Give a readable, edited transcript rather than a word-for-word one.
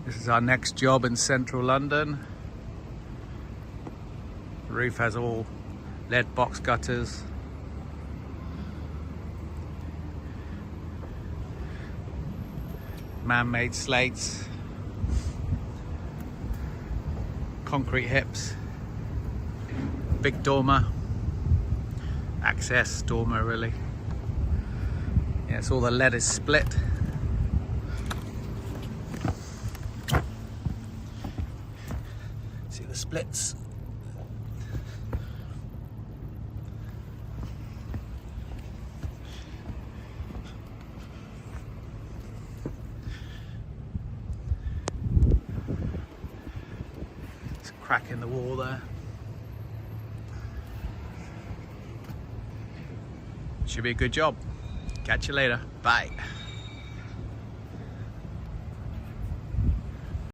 This is our next job in central London. The roof has all lead box gutters. Man-made slates. Concrete hips. Big dormer. Access dormer really. Yes, all the lead is split. See the splits. There's a crack in the wall there. Should be a good job. Catch you later. Bye.